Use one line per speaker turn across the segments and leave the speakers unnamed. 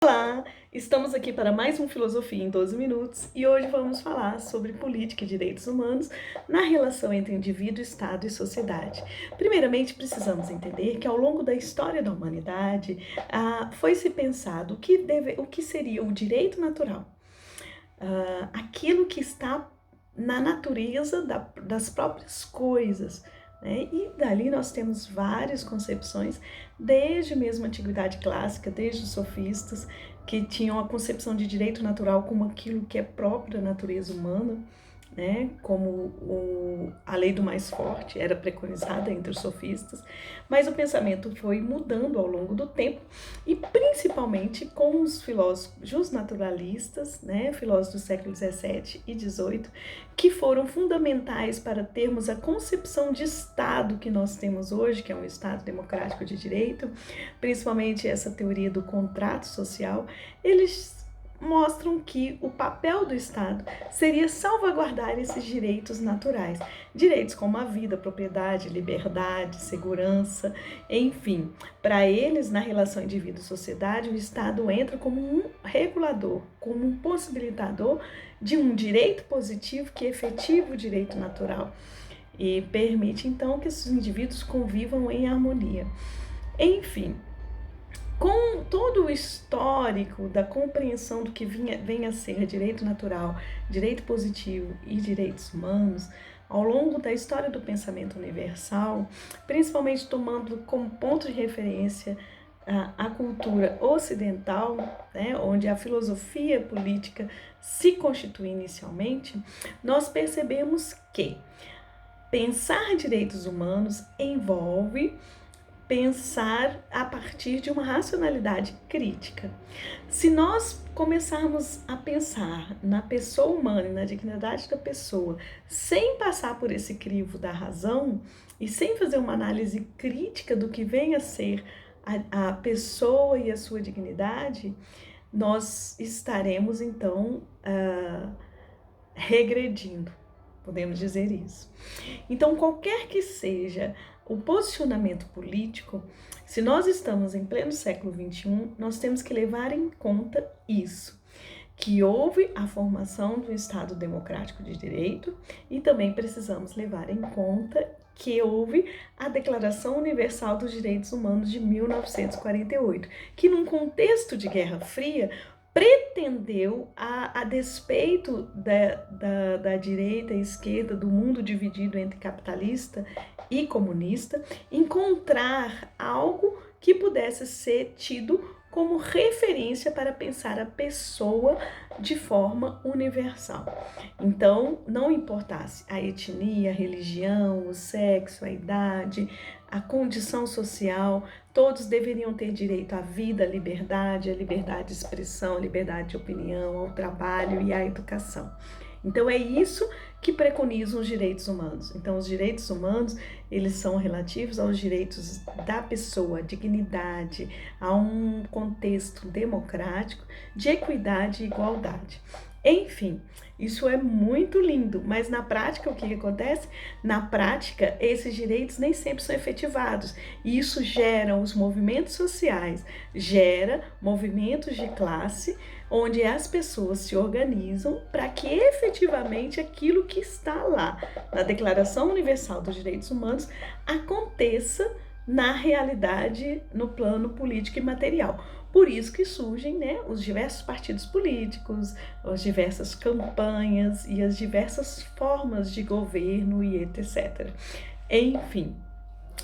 Olá, estamos aqui para mais um Filosofia em 12 Minutos e hoje vamos falar sobre política e direitos humanos na relação entre indivíduo, Estado e sociedade. Primeiramente, precisamos entender que ao longo da história da humanidade foi-se pensado o que seria o direito natural, aquilo que está na natureza das próprias coisas. E dali nós temos várias concepções, desde mesmo a Antiguidade Clássica, desde os sofistas, que tinham a concepção de direito natural como aquilo que é próprio da natureza humana, como a lei do mais forte era preconizada entre os sofistas, mas o pensamento foi mudando ao longo do tempo e principalmente com os filósofos justnaturalistas, filósofos do século XVII e XVIII, que foram fundamentais para termos a concepção de Estado que nós temos hoje, que é um Estado democrático de direito, principalmente essa teoria do contrato social. Eles mostram que o papel do Estado seria salvaguardar esses direitos naturais, direitos como a vida, a propriedade, liberdade, segurança, enfim. Para eles, na relação indivíduo-sociedade, o Estado entra como um regulador, como um possibilitador de um direito positivo que efetiva o direito natural e permite, então, que esses indivíduos convivam em harmonia. Enfim, com todo o histórico da compreensão do que vem a ser direito natural, direito positivo e direitos humanos, ao longo da história do pensamento universal, principalmente tomando como ponto de referência a cultura ocidental, onde a filosofia política se constitui inicialmente, nós percebemos que pensar direitos humanos envolve pensar a partir de uma racionalidade crítica. Se nós começarmos a pensar na pessoa humana e na dignidade da pessoa, sem passar por esse crivo da razão e sem fazer uma análise crítica do que vem a ser a pessoa e a sua dignidade, nós estaremos então regredindo, podemos dizer isso. Então, qualquer que seja o posicionamento político, se nós estamos em pleno século XXI, nós temos que levar em conta isso, que houve a formação do Estado democrático de direito e também precisamos levar em conta que houve a Declaração Universal dos Direitos Humanos de 1948, que num contexto de Guerra Fria pretendeu, a despeito da direita e esquerda, do mundo dividido entre capitalista e comunista, encontrar algo que pudesse ser tido como referência para pensar a pessoa de forma universal. Então, não importasse a etnia, a religião, o sexo, a idade, a condição social, todos deveriam ter direito à vida, à liberdade de expressão, à liberdade de opinião, ao trabalho e à educação. Então é isso que preconizam os direitos humanos. Então os direitos humanos, eles são relativos aos direitos da pessoa, a dignidade, a um contexto democrático de equidade e igualdade. Enfim, isso é muito lindo, mas na prática o que acontece? Na prática, esses direitos nem sempre são efetivados e isso gera os movimentos sociais, gera movimentos de classe, onde as pessoas se organizam para que efetivamente aquilo que está lá na Declaração Universal dos Direitos Humanos aconteça na realidade, no plano político e material. Por isso que surgem os diversos partidos políticos, as diversas campanhas e as diversas formas de governo e etc. Enfim,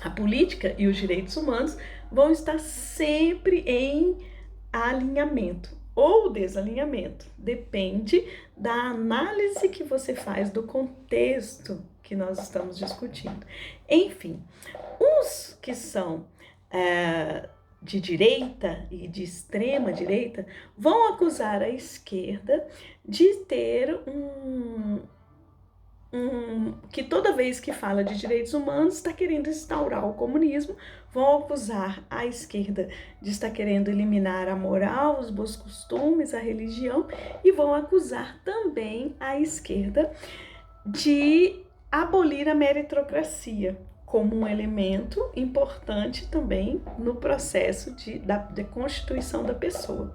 a política e os direitos humanos vão estar sempre em alinhamento ou desalinhamento. Depende da análise que você faz do contexto que nós estamos discutindo. Enfim, os que são de direita e de extrema direita vão acusar a esquerda de ter que toda vez que fala de direitos humanos está querendo instaurar o comunismo, vão acusar a esquerda de estar querendo eliminar a moral, os bons costumes, a religião e vão acusar também a esquerda de abolir a meritocracia como um elemento importante também no processo de constituição da pessoa.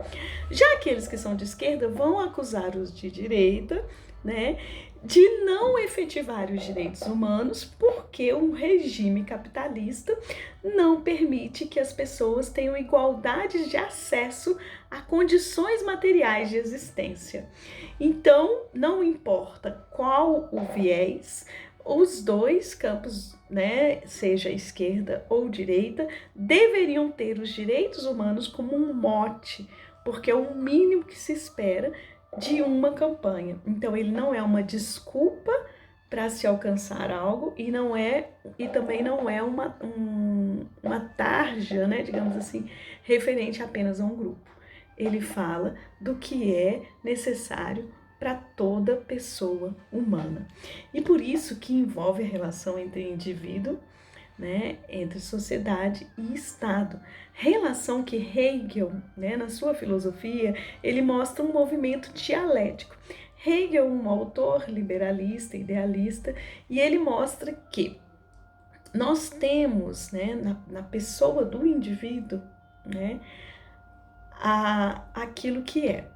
Já aqueles que são de esquerda vão acusar os de direita, né, de não efetivar os direitos humanos porque o regime capitalista não permite que as pessoas tenham igualdade de acesso a condições materiais de existência. Então, não importa qual o viés, os dois campos, né, seja esquerda ou direita, deveriam ter os direitos humanos como um mote, porque é o mínimo que se espera de uma campanha. Então, ele não é uma desculpa para se alcançar algo e também não é uma tarja, né, digamos assim, referente apenas a um grupo. Ele fala do que é necessário para toda pessoa humana. E por isso que envolve a relação entre indivíduo, né, entre sociedade e Estado. Relação que Hegel, né, na sua filosofia, ele mostra um movimento dialético. Hegel é um autor liberalista, idealista, e ele mostra que nós temos, né, na pessoa do indivíduo, né, aquilo que é.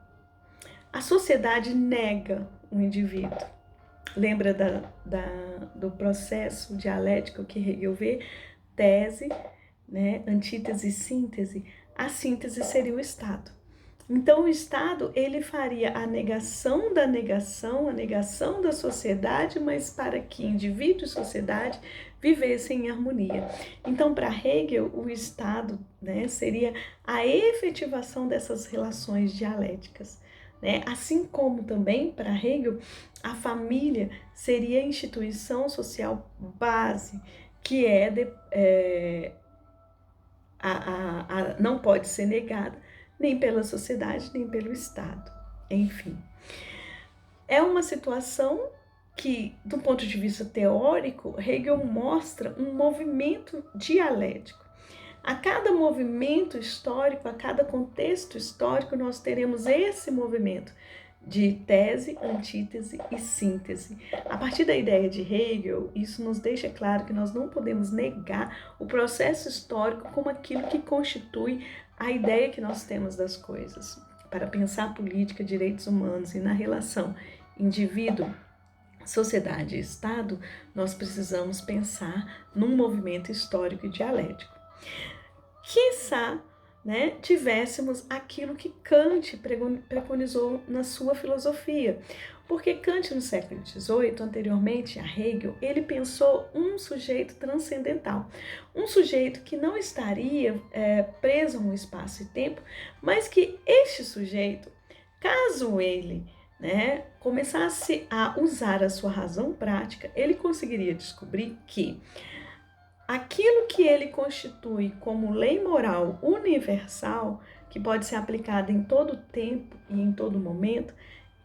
A sociedade nega o indivíduo. Lembra do processo dialético que Hegel vê? Tese, né, antítese e síntese. A síntese seria o Estado. Então, o Estado, ele faria a negação da sociedade, mas para que indivíduo e sociedade vivessem em harmonia. Então, para Hegel, o Estado, né, seria a efetivação dessas relações dialéticas. Né? Assim como também, para Hegel, a família seria a instituição social base, que não pode ser negada nem pela sociedade, nem pelo Estado. Enfim, é uma situação que, do ponto de vista teórico, Hegel mostra um movimento dialético. A cada movimento histórico, a cada contexto histórico, nós teremos esse movimento de tese, antítese e síntese. A partir da ideia de Hegel, isso nos deixa claro que nós não podemos negar o processo histórico como aquilo que constitui a ideia que nós temos das coisas. Para pensar política, direitos humanos e na relação indivíduo, sociedade e Estado, nós precisamos pensar num movimento histórico e dialético. Quiçá, né, tivéssemos aquilo que Kant preconizou na sua filosofia. Porque Kant, no século XVIII, anteriormente a Hegel, ele pensou um sujeito transcendental. Um sujeito que não estaria preso a um espaço e tempo, mas que este sujeito, caso ele, né, começasse a usar a sua razão prática, ele conseguiria descobrir que aquilo que ele constitui como lei moral universal, que pode ser aplicada em todo tempo e em todo momento,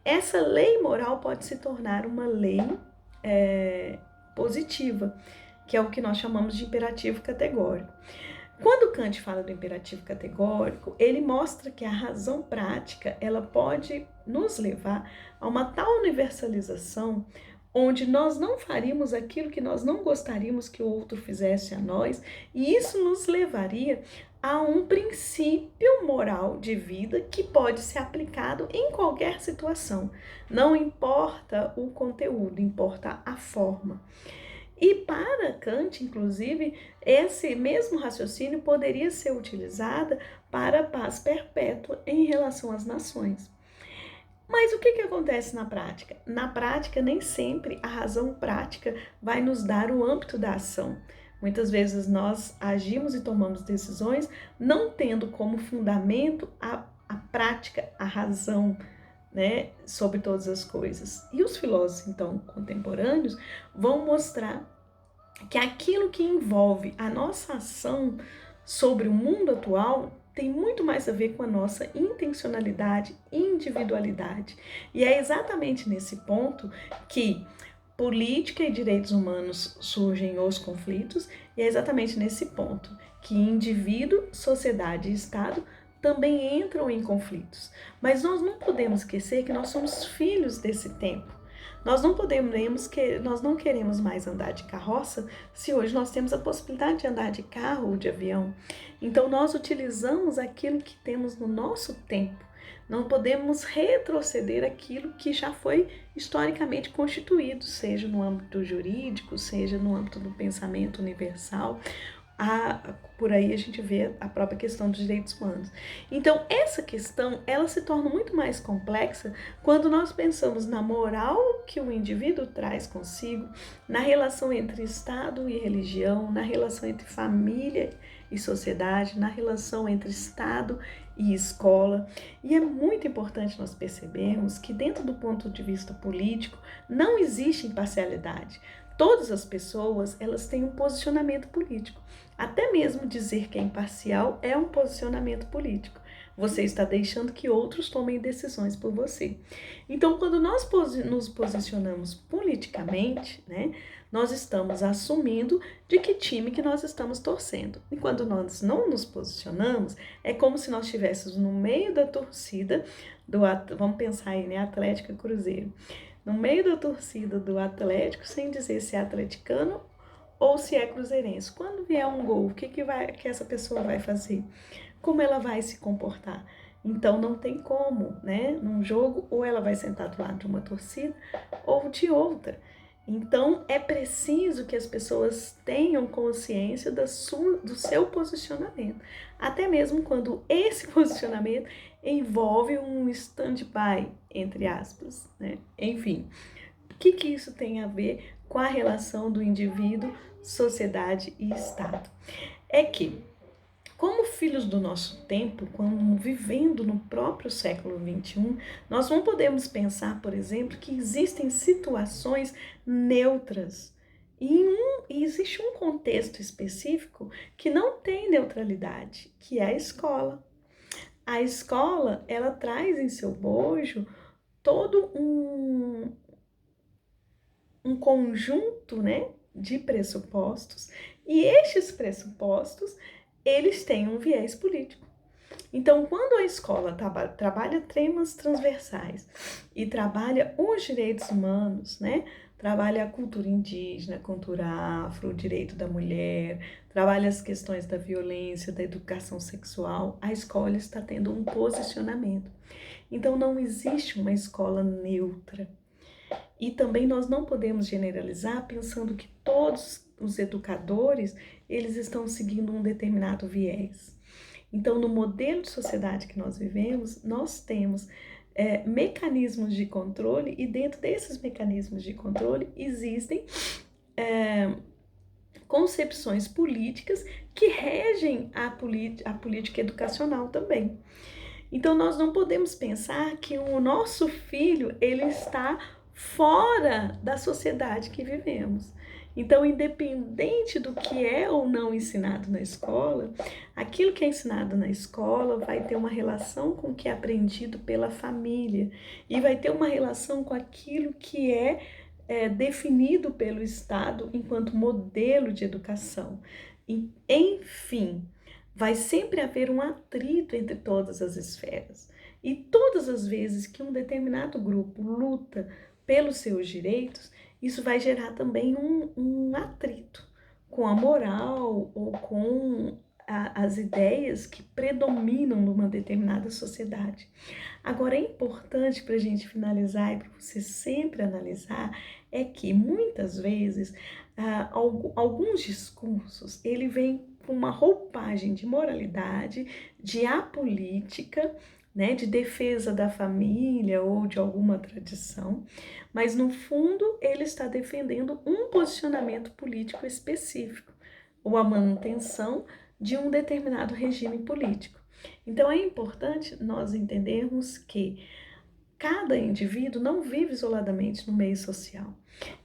essa lei moral pode se tornar uma lei positiva, que é o que nós chamamos de imperativo categórico. Quando Kant fala do imperativo categórico, ele mostra que a razão prática ela pode nos levar a uma tal universalização onde nós não faríamos aquilo que nós não gostaríamos que o outro fizesse a nós, e isso nos levaria a um princípio moral de vida que pode ser aplicado em qualquer situação. Não importa o conteúdo, importa a forma. E para Kant, inclusive, esse mesmo raciocínio poderia ser utilizado para a paz perpétua em relação às nações. Mas o que acontece na prática? Na prática, nem sempre a razão prática vai nos dar o âmbito da ação. Muitas vezes nós agimos e tomamos decisões não tendo como fundamento a prática, a razão, né, sobre todas as coisas. E os filósofos, então, contemporâneos, vão mostrar que aquilo que envolve a nossa ação sobre o mundo atual tem muito mais a ver com a nossa intencionalidade e individualidade. E é exatamente nesse ponto que política e direitos humanos surgem os conflitos, e é exatamente nesse ponto que indivíduo, sociedade e Estado também entram em conflitos. Mas nós não podemos esquecer que nós somos filhos desse tempo. Nós não queremos mais andar de carroça se hoje nós temos a possibilidade de andar de carro ou de avião. Então nós utilizamos aquilo que temos no nosso tempo. Não podemos retroceder aquilo que já foi historicamente constituído, seja no âmbito jurídico, seja no âmbito do pensamento universal. Por aí a gente vê a própria questão dos direitos humanos. Então, essa questão, ela se torna muito mais complexa quando nós pensamos na moral que o indivíduo traz consigo, na relação entre Estado e religião, na relação entre família e sociedade, na relação entre Estado e escola. E é muito importante nós percebermos que dentro do ponto de vista político não existe imparcialidade. Todas as pessoas, elas têm um posicionamento político. Até mesmo dizer que é imparcial é um posicionamento político. Você está deixando que outros tomem decisões por você. Então, quando nós nos posicionamos politicamente, né, nós estamos assumindo de que time que nós estamos torcendo. E quando nós não nos posicionamos, é como se nós estivéssemos no meio da torcida vamos pensar aí, né, Atlético e Cruzeiro. No meio da torcida do Atlético, sem dizer se é atleticano ou se é cruzeirense. Quando vier um gol, o que essa pessoa vai fazer? Como ela vai se comportar? Então não tem como, né? Num jogo, ou ela vai sentar do lado de uma torcida ou de outra. Então é preciso que as pessoas tenham consciência do seu posicionamento. Até mesmo quando esse posicionamento envolve um stand-by, entre aspas, né? Enfim, o que isso tem a ver com a relação do indivíduo, sociedade e Estado? É que, como filhos do nosso tempo, quando vivendo no próprio século XXI, nós não podemos pensar, por exemplo, que existem situações neutras. E existe um contexto específico que não tem neutralidade, que é a escola. A escola, ela traz em seu bojo todo um conjunto, né, de pressupostos, e estes pressupostos, eles têm um viés político. Então, quando a escola trabalha temas transversais e trabalha os direitos humanos, né, trabalha a cultura indígena, a cultura afro, o direito da mulher, trabalha as questões da violência, da educação sexual, a escola está tendo um posicionamento. Então, não existe uma escola neutra. E também nós não podemos generalizar pensando que todos os educadores, eles estão seguindo um determinado viés. Então, no modelo de sociedade que nós vivemos, nós temos mecanismos de controle, e dentro desses mecanismos de controle existem concepções políticas que regem a política educacional também. Então, nós não podemos pensar que o nosso filho, ele está fora da sociedade que vivemos. Então, independente do que é ou não ensinado na escola, aquilo que é ensinado na escola vai ter uma relação com o que é aprendido pela família e vai ter uma relação com aquilo que é definido pelo Estado enquanto modelo de educação. Enfim, vai sempre haver um atrito entre todas as esferas. E todas as vezes que um determinado grupo luta pelos seus direitos, isso vai gerar também um atrito com a moral ou com as ideias que predominam numa determinada sociedade. Agora, é importante para a gente finalizar e para você sempre analisar, é que muitas vezes alguns discursos, ele vem com uma roupagem de moralidade, de apolítica, né, de defesa da família ou de alguma tradição, mas no fundo ele está defendendo um posicionamento político específico, ou a manutenção de um determinado regime político. Então é importante nós entendermos que cada indivíduo não vive isoladamente no meio social.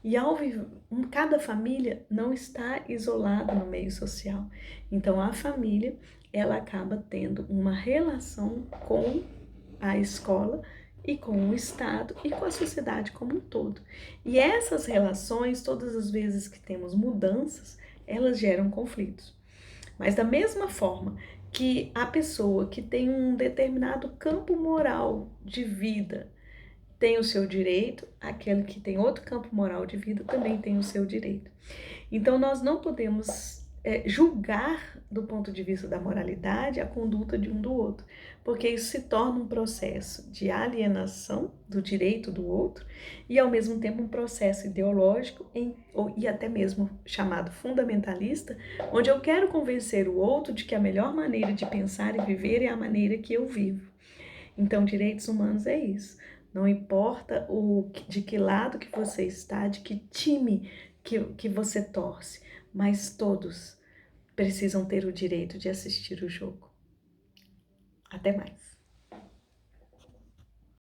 E cada família não está isolada no meio social. Então a família, ela acaba tendo uma relação com a escola e com o Estado e com a sociedade como um todo. E essas relações, todas as vezes que temos mudanças, elas geram conflitos. Mas da mesma forma que a pessoa que tem um determinado campo moral de vida tem o seu direito, aquele que tem outro campo moral de vida também tem o seu direito. Então, nós não podemos julgar do ponto de vista da moralidade a conduta de um do outro, porque isso se torna um processo de alienação do direito do outro e, ao mesmo tempo, um processo ideológico e até mesmo chamado fundamentalista, onde eu quero convencer o outro de que a melhor maneira de pensar e viver é a maneira que eu vivo. Então, direitos humanos é isso. Não importa de que lado que você está, de que time que você torce, mas todos precisam ter o direito de assistir o jogo. Até mais.